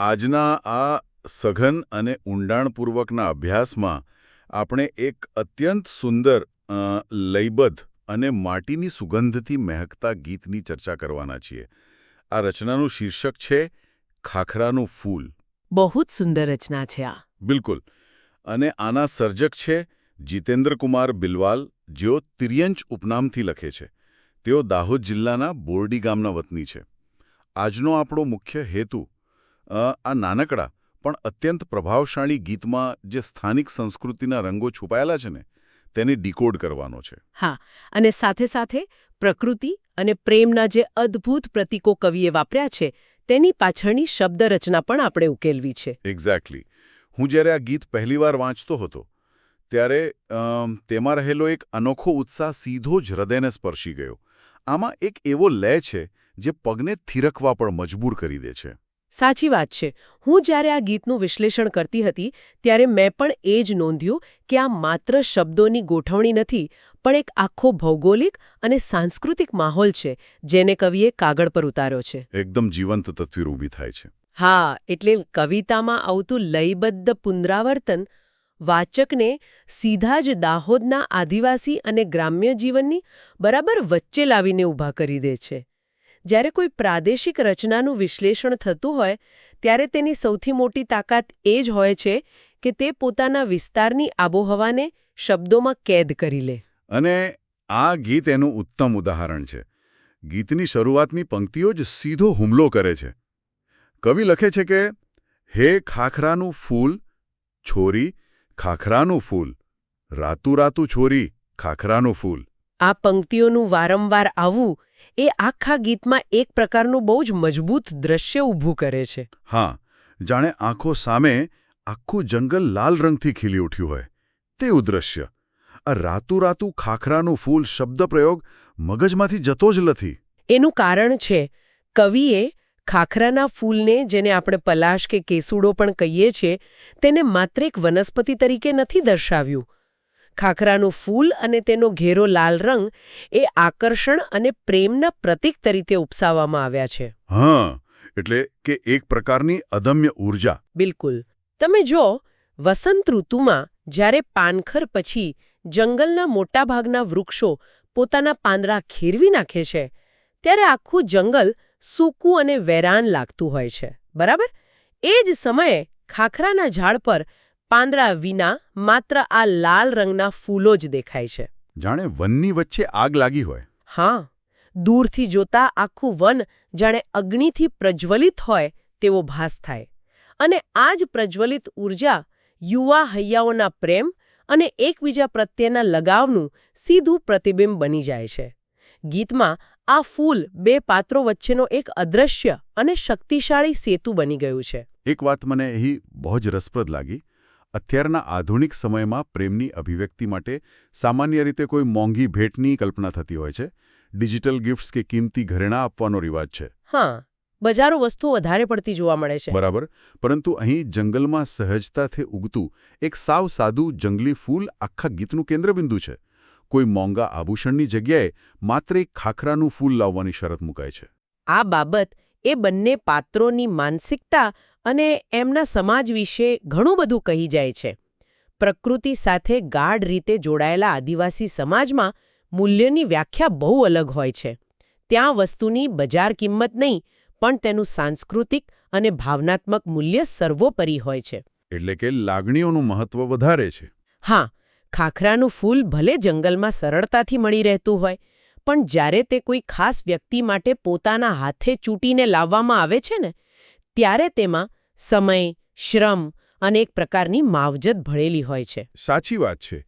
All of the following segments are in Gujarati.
આજના આ સઘન અને ઊંડાણપૂર્વકના અભ્યાસમાં આપણે એક અત્યંત સુંદર લયબદ્ધ અને માટીની સુગંધથી મહેકતા ગીતની ચર્ચા કરવાના છીએ. આ રચનાનું શીર્ષક છે ખાખરાનું ફૂલ. બહુ જ સુંદર રચના છે આ. બિલકુલ. અને આના સર્જક છે જીતેન્દ્રકુમાર બિલવાલ, જેઓ તિર્યંચ ઉપનામથી લખે છે. તેઓ દાહોદ જિલ્લાના બોરડી ગામના વતની છે. આજનો આપણો મુખ્ય હેતુ આ નાનકડા પણ અત્યંત પ્રભાવશાળી ગીતમાં જે સ્થાનિક સંસ્કૃતિના રંગો છુપાયેલા છે ને તેને ડીકોડ કરવાનો છે. હા, અને સાથે સાથે પ્રકૃતિ અને પ્રેમના જે અદ્ભુત પ્રતીકો કવિએ વાપર્યા છે તેની પાછળની શબ્દ રચના પણ આપણે ઉકેલવી છે. એક્ઝેક્ટલી. હું જ્યારે આ ગીત પહેલીવાર વાંચતો હતો ત્યારે તેમાં રહેલો એક અનોખો ઉત્સાહ સીધો જ હૃદયને સ્પર્શી ગયો. આમાં એક એવો લય છે જે પગને થિરકવા પણ મજબૂર કરી દે છે. સાચી વાત છે. હું જ્યારે આ ગીતનું વિશ્લેષણ કરતી હતી ત્યારે મેં પણ એ જ નોંધ્યું કે આ માત્ર શબ્દોની ગોઠવણી નથી, પણ એક આખો ભૌગોલિક અને સાંસ્કૃતિક માહોલ છે જેને કવિએ કાગળ પર ઉતાર્યો છે. એકદમ જીવંત તસવીર ઊભી થાય છે. હા, એટલે કવિતામાં આવતું લયબદ્ધ પુનરાવર્તન વાચકને સીધા જ દાહોદના આદિવાસી અને ગ્રામ્ય જીવનની બરાબર વચ્ચે લાવીને ઊભા કરી દે છે. જ્યારે કોઈ પ્રાદેશિક રચનાનું વિશ્લેષણ થતું હોય ત્યારે તેની સૌથી મોટી તાકાત એ જ હોય છે કે તે પોતાના વિસ્તારની આબોહવાને શબ્દોમાં કેદ કરી લે. અને આ ગીત એનું ઉત્તમ ઉદાહરણ છે. ગીતની શરૂઆતની પંક્તિઓ જ સીધો હુમલો કરે છે. કવિ લખે છે કે હે ખાખરાનું ફૂલ છોરી ખાખરાનું ફૂલ, રાતું રાતું છોરી ખાખરાનું ફૂલ. આ પંક્તિઓનું વારંવાર આવવું એ આખા ગીતમાં એક પ્રકારનું બહુ જ મજબૂત દ્રશ્ય ઊભું કરે છે. હા, જાણે આંખો સામે આખું જંગલ લાલ રંગથી ખીલી ઉઠ્યું હોય તેવું દ્રશ્ય. આ રાતું રાતું ખાખરાનું ફૂલ શબ્દપ્રયોગ મગજમાંથી જતો જ નથી. એનું કારણ છે કવિએ ખાખરાના ફૂલને, જેને આપણે પલાશ કે કેસુડો પણ કહીએ છીએ, તેને માત્ર એક વનસ્પતિ તરીકે નથી દર્શાવ્યું. ખાખરાનું ફૂલ અને તેનો ઘેરો લાલ રંગ એ આકર્ષણ અને પ્રેમના પ્રતીક તરીકે ઉપસાવવામાં આવ્યા છે. હા, એટલે કે એક પ્રકારની અદમ્ય ઊર્જા. બિલકુલ. તમે જો વસંત ઋતુમાં જ્યારે પાનખર પછી જંગલના મોટાભાગના વૃક્ષો પોતાના પાંદડા ખેરવી નાખે છે ત્યારે આખું જંગલ સૂકું અને વેરાન લાગતું હોય છે, બરાબર? એ જ સમયે ખાખરાના ઝાડ પર પાંદડા વિના માત્ર આ લાલ રંગના ફૂલો જ દેખાય છે. જાણે વનની વચ્ચે આગ લાગી હોય. હા, દૂરથી જોતા આખું વન જાણે અગ્નિથી પ્રજ્વલિત હોય તેવો ભાસ થાય. અને આ જ પ્રજ્વલિત ઊર્જા યુવા હૈયાઓના પ્રેમ અને એકબીજા પ્રત્યેના લગાવનું સીધું પ્રતિબિંબ બની જાય છે. ગીતમાં આ ફૂલ બે પાત્રો વચ્ચેનો એક અદ્રશ્ય અને શક્તિશાળી સેતુ બની ગયું છે. એક વાત મને અહીં બહુ જ રસપ્રદ લાગી. અત્યારના આધુનિક સમયમાં પ્રેમની અભિવ્યક્તિ માટે સામાન્ય રીતે કોઈ મોંઘી ભેટની કલ્પના થતી હોય છે. ડિજિટલ ગિફ્ટ્સ કે કિંમતી ઘરેણાં આપવાનો રિવાજ છે. હા, બજારો વસ્તુઓ વધારે પડતી જોવા મળે છે. બરાબર. પરંતુ અહીં જંગલમાં સહજતાથી ઉગતું એક સાવ સાદું જંગલી ફૂલ આખા ગીતનું કેન્દ્રબિંદુ છે. કોઈ મોંઘા આભૂષણની જગ્યાએ માત્ર એક ખાખરાનું ફૂલ લાવવાની શરત મુકાય છે. આ બાબત એ બંને પાત્રોની માનસિકતા અને એમના સમાજ વિશે ઘણું બધું કહી જાય છે. પ્રકૃતિ સાથે ગાઢ રીતે જોડાયેલા આદિવાસી સમાજમાં મૂલ્યની વ્યાખ્યા બહુ અલગ હોય છે. ત્યાં વસ્તુની બજાર કિંમત નહીં, પણ તેનું સાંસ્કૃતિક અને ભાવનાત્મક મૂલ્ય સર્વોપરી હોય છે. એટલે કે લાગણીઓનું મહત્વ વધારે છે. હા, ખાખરાનું ફૂલ ભલે જંગલમાં સરળતાથી મળી રહેતું હોય, પણ જ્યારે તે કોઈ ખાસ વ્યક્તિ માટે પોતાના હાથે ચૂંટીને લાવવામાં આવે છે ને, ત્યારે તેમાં સમય, શ્રમ અને એક પ્રકારની માવજત ભળેલી હોય છે. સાચી વાત છે.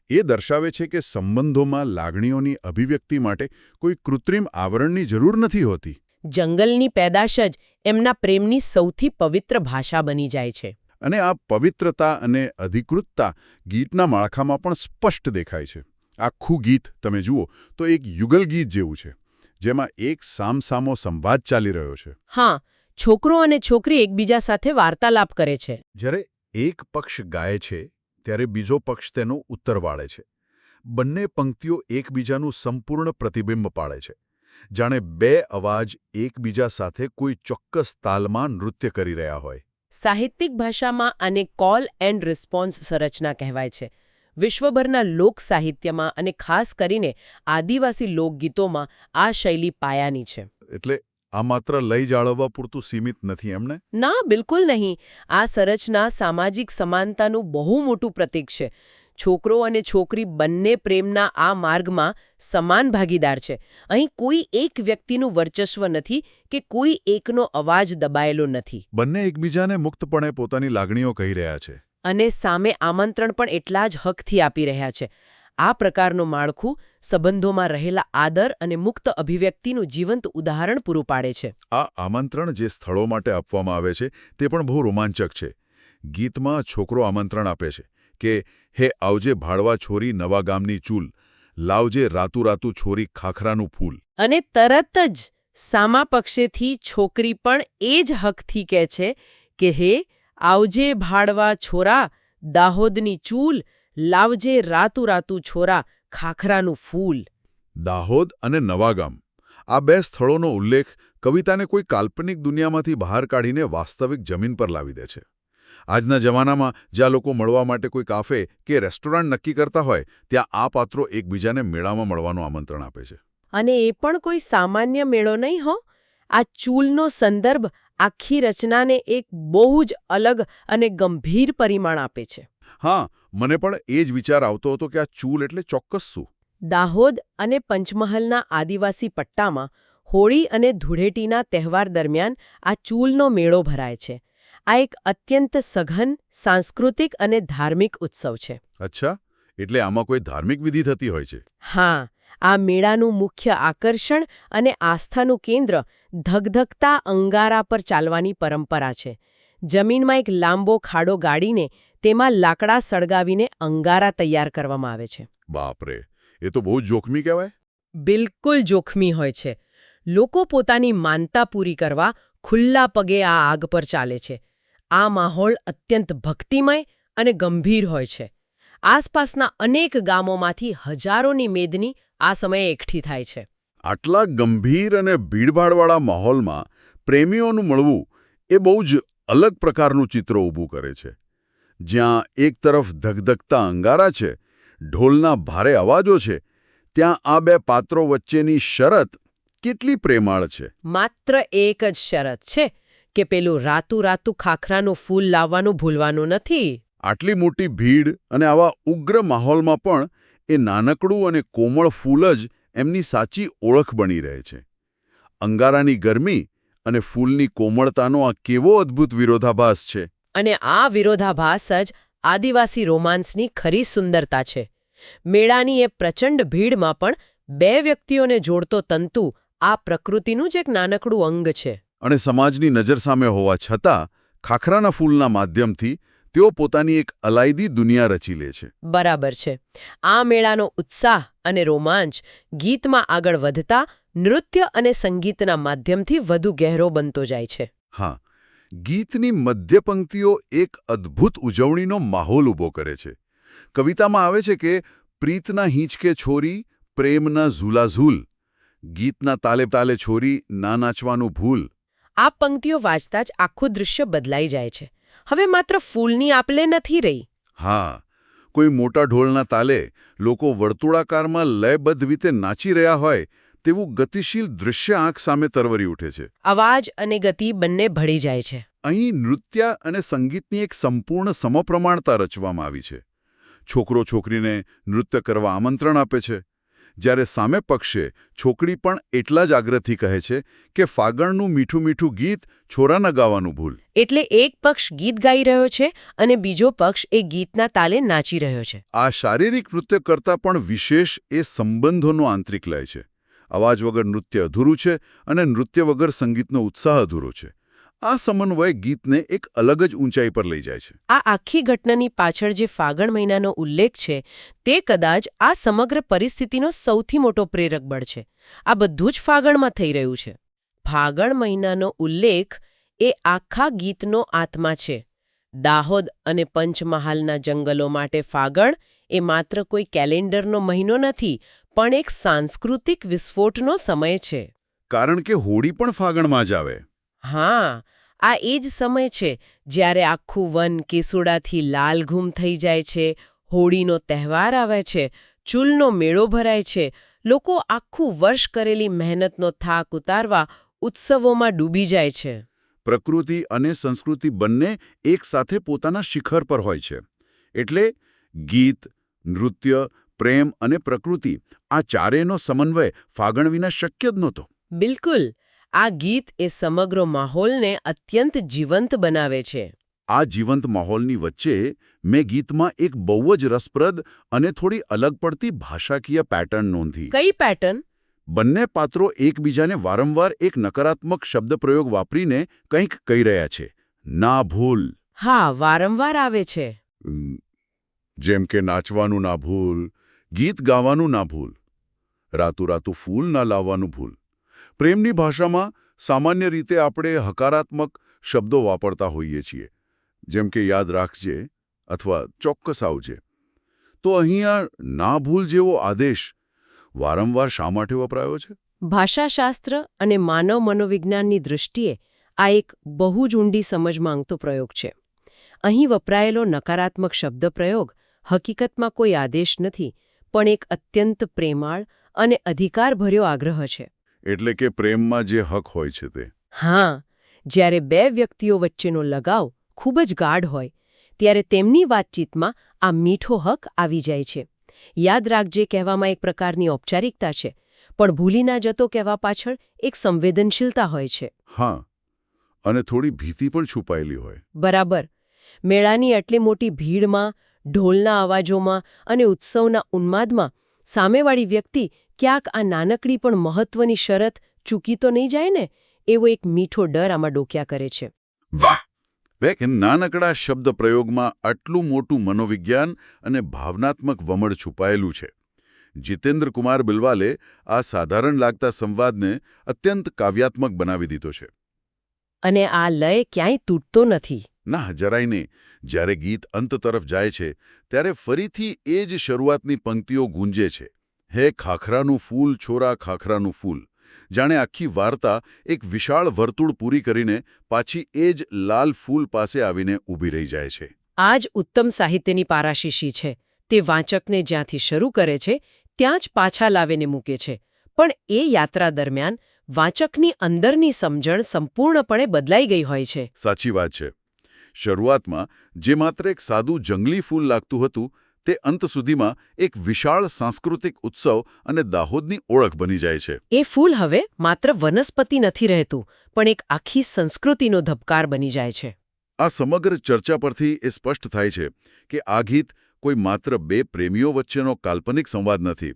એ દર્શાવે છે કે સંબંધોમાં લાગણીઓની અભિવ્યક્તિ માટે કોઈ કૃત્રિમ આવરણની જરૂર નથી હોતી. જંગલની પેદાશ જ એમના પ્રેમની સૌથી પવિત્ર ભાષા બની જાય છે. અને આ પવિત્રતા અને અધિકૃતતા ગીતના માળખામાં પણ સ્પષ્ટ દેખાય છે. આખું ગીત તમે જુઓ તો એક યુગલ ગીત જેવું છે, જેમાં એક સામસામો સંવાદ ચાલી રહ્યો છે. હા, છોકરો અને છોકરી એકબીજા સાથે વાર્તાલાપ કરે છે. જ્યારે એક પક્ષ ગાય છે ત્યારે બીજો પક્ષ તેનો ઉત્તર વાળે છે. બંને પંક્તિઓ એકબીજાનું સંપૂર્ણ પ્રતિબિંબ પાડે છે. જાણે બે અવાજ એકબીજા સાથે કોઈ ચોક્કસ તાલમાં નૃત્ય કરી રહ્યા હોય. સાહિત્યિક ભાષામાં આને કોલ એન્ડ રિસ્પોન્સ સંરચના કહેવાય છે. વિશ્વભરના લોક સાહિત્યમાં અને ખાસ કરીને આદિવાસી લોકગીતોમાં આ શૈલી પાયાની છે. એટલે આ માત્ર લઈ જાળવવા પૂરતું સીમિત નથી એમને? ના, બિલકુલ નહીં. આ સંરચના સામાજિક સમાનતાનું બહુ મોટું પ્રતીક છે. છોકરો અને છોકરી બંને પ્રેમના આ માર્ગમાં સમાન ભાગીદાર છે. અહીં કોઈ એક વ્યક્તિનું વર્ચસ્વ નથી કે કોઈ એકનો અવાજ દબાયેલો નથી. બંને એકબીજાને મુક્તપણે પોતાની લાગણીઓ કહી રહ્યા છે. અને સામે આમંત્રણ પણ એટલા જ હકથી આપી રહ્યા છે. આ પ્રકારનું માળખું સંબંધોમાં રહેલા આદર અને મુક્ત અભિવ્યક્તિનું જીવંત ઉદાહરણ પૂરું પાડે છે. આ આમંત્રણ જે સ્થળો માટે આપવામાં આવે છે તે પણ બહુ રોમાંચક છે. ગીતમાં છોકરો આમંત્રણ આપે છે કે હે આવજે ભાડવા છોરી નવા ગામની ચૂલ, લાવજે રાતુ છોરી ખાખરાનું ફૂલ. અને તરત જ સામા પક્ષેથી છોકરી પણ એ જ હકથી કહે છે કે હે આવજે ભાડવા છોરા દાહોદની ચૂલ, લાવજે રાતુ છોરા ખાખરાનું ફૂલ. દાહોદ અને નવાગામ આ બે સ્થળોનો ઉલ્લેખ કવિતાને કોઈ કાલ્પનિક દુનિયામાંથી બહાર કાઢીને વાસ્તવિક જમીન પર લાવી દે છે. આજના જમાનામાં જ્યાં લોકો મળવા માટે કોઈ કાફે કે રેસ્ટોરન્ટ નક્કી કરતા હોય ત્યાં આ પાત્રો એકબીજાને મેળામાં મળવાનું આમંત્રણ આપે છે. અને એ પણ કોઈ સામાન્ય મેળો નહીં હો. આ ચૂલનો સંદર્ભ આખી રચનાને એક બહુ જ અલગ અને ગંભીર પરિમાણ આપે છે. હા, મને પણ એ જ વિચાર આવતો હતો કે આ ચૂલ એટલે ચોક્કસ શું? દાહોદ અને પંચમહાલના આદિવાસી પટ્ટામાં હોળી અને ધૂળેટીના તહેવાર દરમિયાન આ ચૂલનો મેળો ભરાય છે. આ એક અત્યંત સઘન, સાંસ્કૃતિક અને ધાર્મિક ઉત્સવ છે. અચ્છા, એટલે આમાં કોઈ ધાર્મિક વિધિ થતી હોય છે? હા, આ મેળાનું મુખ્ય આકર્ષણ અને આસ્થાનું કેન્દ્ર ધગધગતા અંગારા પર ચાલવાની પરંપરા છે. જમીનમાં એક લાંબો ખાડો ગાડીને તેમાં લાકડા સળગાવીને અંગારા તૈયાર કરવામાં આવે છે. બાપરે, એ તો બહુ જોખમી કહેવાય. બિલકુલ જોખમી હોય છે. લોકો પોતાની માનતા પૂરી કરવા ખુલ્લા પગે આ આગ પર ચાલે છે. આ માહોલ અત્યંત ભક્તિમય અને ગંભીર હોય છે. આસપાસના અનેક ગામોમાંથી હજારોની મેદની આ સમયે એકઠી થાય છે. આટલા ગંભીર અને ભીડભાડવાળા માહોલમાં પ્રેમીઓનું મળવું એ બહુ જ અલગ પ્રકારનું ચિત્ર ઊભું કરે છે. જ્યાં એક તરફ ધગધગતા અંગારા છે, ઢોલના ભારે અવાજો છે, ત્યાં આ બે પાત્રો વચ્ચેની શરત કેટલી પ્રેમાળ છે. માત્ર એક જ શરત છે કે પેલું રાતુ ખાખરાનું ફૂલ લાવવાનું ભૂલવાનું નથી. આટલી મોટી ભીડ અને આવા ઉગ્ર માહોલમાં પણ એ નાનકડું અને કોમળ ફૂલ જ એમની સાચી ઓળખ બની રહે છે. અંગારાની ગરમી અને ફૂલની કોમળતાનો આ કેવો અદ્ભુત વિરોધાભાસ છે. અને આ વિરોધાભાસ જ આદિવાસી રોમાન્સની ખરી સુંદરતા છે. મેળાની એ પ્રચંડ ભીડમાં પણ બે વ્યક્તિઓને જોડતો તંતુ આ પ્રકૃતિનું જ એક નાનકડું અંગ છે. અને સમાજની નજર સામે હોવા છતાં ખાખરાના ફૂલના માધ્યમથી તેઓ પોતાની એક અલાયદી દુનિયા રચી લે છે. બરાબર છે. આ મેળાનો ઉત્સાહ અને રોમાંચ ગીતમાં આગળ વધતા નૃત્ય અને સંગીતના માધ્યમથી વધુ ગહેરો બનતો જાય છે. હા, ગીતની મધ્ય પંક્તિઓ એક અદ્ભુત ઉજવણીનો માહોલ ઊભો કરે છે. કવિતામાં આવે છે કે પ્રીતના હિંચકે છોરી પ્રેમના ઝૂલાઝૂલ, ગીતના તાલે તાલે છોરી ના નાચવાનું ભૂલ. આ પંક્તિઓ વાંચતા જ આખું દૃશ્ય બદલાઈ જાય છે. હવે માત્ર ફૂલની આપલે નથી રહી. હા, કોઈ મોટા ઢોલના તાલે લોકો વર્તુળાકારમાં લયબદ્ધ રીતે નાચી રહ્યા હોય તેવું ગતિશીલ દૃશ્ય આંખ સામે તરવરી ઉઠે છે. અવાજ અને ગતિ બંને ભળી જાય છે. અહીં નૃત્ય અને સંગીતની એક સંપૂર્ણ સમપ્રમાણતા રચવામાં આવી છે. છોકરો છોકરીને નૃત્ય કરવા આમંત્રણ આપે છે, જ્યારે સામે પક્ષે છોકરી પણ એટલા જ આગ્રહથી કહે છે કે ફાગણનું મીઠું મીઠું ગીત છોરાના ગાવાનું ભૂલ. એટલે એક પક્ષ ગીત ગાઈ રહ્યો છે અને બીજો પક્ષ એ ગીતના તાલે નાચી રહ્યો છે. આ શારીરિક નૃત્ય કરતાં પણ વિશેષ એ સંબંધોનો આંતરિક લય છે. અવાજ વગર નૃત્ય અધૂરું છે અને નૃત્ય વગર સંગીતનો ઉત્સાહ અધૂરો છે. આ સમન્વય ગીતને એક અલગ જ ઊંચાઈ પર લઈ જાય છે. આ આખી ઘટનાની પાછળ જે ફાગણ મહિનાનો ઉલ્લેખ છે તે કદાચ આ સમગ્ર પરિસ્થિતિનો સૌથી મોટો પ્રેરક બળ છે. આ બધું જ ફાગણમાં થઈ રહ્યું છે. ફાગણ મહિનાનો ઉલ્લેખ એ આખા ગીતનો આત્મા છે. દાહોદ અને પંચમહાલના જંગલો માટે ફાગણ એ માત્ર કોઈ કેલેન્ડરનો મહિનો નથી, પણ એક સાંસ્કૃતિક વિસ્ફોટનો સમય છે. કારણ કે હોળી પણ ફાગણમાં જ આવે. હા, આ એ જ સમય છે જ્યારે આખું વન કેસુડાથી લાલઘૂમ થઈ જાય છે, હોળીનો તહેવાર આવે છે, ચૂલનો મેળો ભરાય છે, લોકો આખું વર્ષ કરેલી મહેનતનો થાક ઉતારવા ઉત્સવોમાં ડૂબી જાય છે. પ્રકૃતિ અને સંસ્કૃતિ બંને એકસાથે પોતાના શિખર પર હોય છે. એટલે ગીત, નૃત્ય, પ્રેમ અને પ્રકૃતિ આ ચારેયનો સમન્વય ફાગણ વિના શક્ય જ નહોતો. બિલકુલ. આ ગીત એ સમગ્ર માહોલને અત્યંત જીવંત બનાવે છે. આ જીવંત માહોલની વચ્ચે મેં ગીતમાં એક બહુ જ રસપ્રદ અને થોડી અલગ પડતી ભાષાકીય પેટર્ન નોંધી. કઈ પેટર્ન? બંને પાત્રો એકબીજાને વારંવાર એક નકારાત્મક શબ્દપ્રયોગ વાપરીને કંઈક કહી રહ્યા છે. ના ભૂલ. હા, વારંવાર આવે છે. જેમ કે નાચવાનું ના ભૂલ, ગીત ગાવાનું ના ભૂલ, રાતું ફૂલ ના લાવવાનું ભૂલ. પ્રેમની ભાષામાં સામાન્ય રીતે આપણે હકારાત્મક શબ્દો વાપરતા હોઈએ છીએ, જેમ કે યાદ રાખજે અથવા ચોક્કસ આવજે. તો અહીંયા ના ભૂલ જેવો આદેશ વારંવાર શા માટે વપરાયો છે? ભાષાશાસ્ત્ર અને માનવ મનોવિજ્ઞાનની દૃષ્ટિએ આ એક બહુ જ ઊંડી સમજ માંગતો પ્રયોગ છે. અહીં વપરાયેલો નકારાત્મક શબ્દપ્રયોગ હકીકતમાં કોઈ આદેશ નથી, પણ એક અત્યંત પ્રેમાળ અને અધિકારભર્યો આગ્રહ છે. એટલે કે પ્રેમમાં જે હક હોય છે તે. હા, જ્યારે બે વ્યક્તિઓ વચ્ચેનો લગાવ ખૂબ જ ગાઢ હોય, ત્યારે તેમની વાતચીતમાં આ મીઠો હક આવી જાય છે. યાદ રાખજે કહેવામાં એક પ્રકારની ઔપચારિકતા છે, પણ ભૂલી ના જતો કહેવા પાછળ એક સંવેદનશીલતા હોય છે. હા, અને થોડી ભીતિ પણ છુપાયેલી હોય. બરાબર. મેળાની આટલી મોટી ભીડમાં, ઢોલના અવાજોમાં અને ઉત્સવના ઉન્માદમાં સામેવાળી વ્યક્તિ ક્યાંક આ નાનકડી પણ મહત્વની શરત ચૂકી તો નહીં જાય ને, એવો એક મીઠો ડર આમાં ડોક્યા કરે છે. વાહ! કે નાનકડા શબ્દ પ્રયોગમાં આટલું મોટું મનોવિજ્ઞાન અને ભાવનાત્મક વમળ છુપાયેલું છે. જીતેન્દ્ર કુમાર બિલવાલે આ સાધારણ લાગતા સંવાદને અત્યંત કાવ્યાત્મક બનાવી દીધો છે. અને આ લય ક્યાંય તૂટતો નથી. ના, જરાય નહીં. જ્યારે ગીત અંત તરફ જાય છે, ત્યારે ફરીથી એ જ શરૂઆતની પંક્તિઓ ગૂંજે છે. હે ખાખરાનું ફૂલ છોરા ખાખરાનું ફૂલ. જાણે આખી વાર્તા એક વિશાળ વર્તુળ પૂરી કરીને પાછી એ જ લાલ ફૂલ પાસે આવીને ઊભી રહી જાય છે. આ જ ઉત્તમ સાહિત્યની પારાશીશી છે. તે વાંચકને જ્યાંથી શરૂ કરે છે ત્યાં જ પાછા લાવીને મૂકે છે. પણ એ યાત્રા દરમિયાન વાંચકની અંદરની સમજણ સંપૂર્ણપણે બદલાઈ ગઈ હોય છે. સાચી વાત છે. શરૂઆતમાં જે માત્ર એક સાદું જંગલી ફૂલ લાગતું હતું, તે અંત સુધીમાં એક વિશાળ સાંસ્કૃતિક ઉત્સવ અને દાહોદની ઓળખ બની જાય છે. એ ફૂલ હવે માત્ર વનસ્પતિ નથી રહેતું, પણ એક આખી સંસ્કૃતિનો ધબકાર બની જાય છે. આ સમગ્ર ચર્ચા પરથી એ સ્પષ્ટ થાય છે કે આ ગીત કોઈ માત્ર બે પ્રેમીઓ વચ્ચેનો કાલ્પનિક સંવાદ નથી,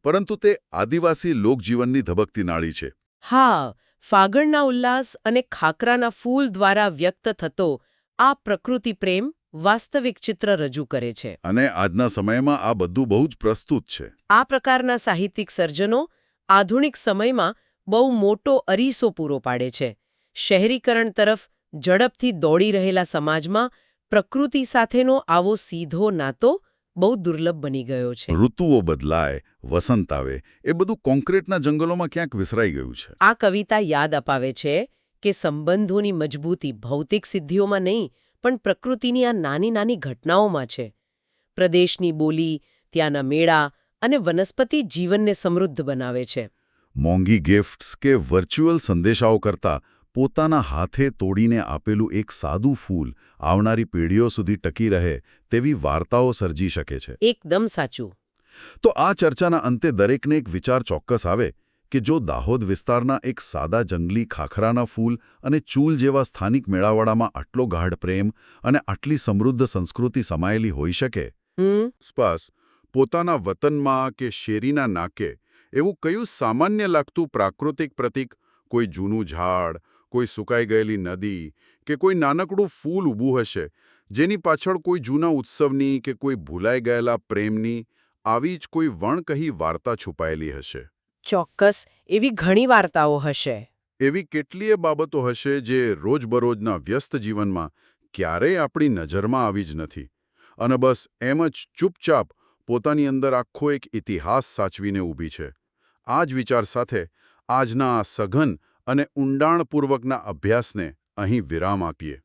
પરંતુ તે આદિવાસી લોકજીવનની ધબકતી નાળી છે. હા, ફાગણના ઉલ્લાસ અને ખાખરાના ફૂલ દ્વારા વ્યક્ત થતો આ પ્રકૃતિ પ્રેમ વાસ્તવિક ચિત્ર રજૂ કરે છે. અને આજના સમયમાં આ બધું બહુ જ પ્રસ્તુત છે. આ પ્રકારના સાહિત્યિક સર્જનો આધુનિક સમયમાં બહુ મોટો અરીસો પૂરો પાડે છે. શહેરીકરણ તરફ ઝડપથી દોડી રહેલા સમાજમાં પ્રકૃતિ સાથેનો આવો સીધો નાતો બહુ દુર્લભ બની ગયો છે. ઋતુઓ બદલાય, વસંત આવે, એ બધું કોન્ક્રીટના જંગલોમાં ક્યાંક વિસરાઈ ગયું છે. આ કવિતા યાદ અપાવે છે કે સંબંધોની મજબૂતી ભૌતિક સિદ્ધિઓમાં નહીં, પણ પ્રકૃતિની આ નાની નાની ઘટનાઓમાં છે. પ્રદેશની બોલી, ત્યાંના મેળા અને વનસ્પતિ જીવનને સમૃદ્ધ બનાવે છે. મોંઘી ગિફ્ટ્સ કે વર્ચ્યુઅલ સંદેશાઓ કરતાં પોતાના હાથે તોડીને આપેલું એક સાદું ફૂલ આવનારી પેઢીઓ સુધી ટકી રહે તેવી વાર્તાઓ સર્જી શકે છે. એકદમ સાચું. તો આ ચર્ચાના અંતે દરેકને એક વિચાર ચોક્કસ આવે કે જો દાહોદ વિસ્તારના એક સાદા જંગલી ખાખરાના ફૂલ અને ચૂલ જેવા સ્થાનિક મેળાવડામાં આટલો ગાઢ પ્રેમ અને આટલી સમૃદ્ધ સંસ્કૃતિ સમાયેલી હોઈ શકે, આસપાસ પોતાના વતનમાં કે શેરીના નાકે એવું કયું સામાન્ય લાગતું પ્રાકૃતિક પ્રતીક, કોઈ જૂનું ઝાડ, કોઈ સુકાઈ ગયેલી નદી કે કોઈ નાનકડું ફૂલ ઊભું હશે, જેની પાછળ કોઈ જૂના ઉત્સવની કે કોઈ ભૂલાઈ ગયેલા પ્રેમની આવી જ કોઈ વણકહી વાર્તા છુપાયેલી હશે. ચોક્કસ એવી ઘણી વાર્તાઓ હશે. એવી કેટલીય બાબતો હશે જે રોજબરોજના વ્યસ્ત જીવનમાં ક્યારેય આપણી નજરમાં આવી જ નથી, અને બસ એમ જ ચૂપચાપ પોતાની અંદર આખો એક ઇતિહાસ સાચવીને ઊભી છે. આ જ વિચાર સાથે આજના આ સઘન અને ઊંડાણપૂર્વકના અભ્યાસને અહીં વિરામ આપીએ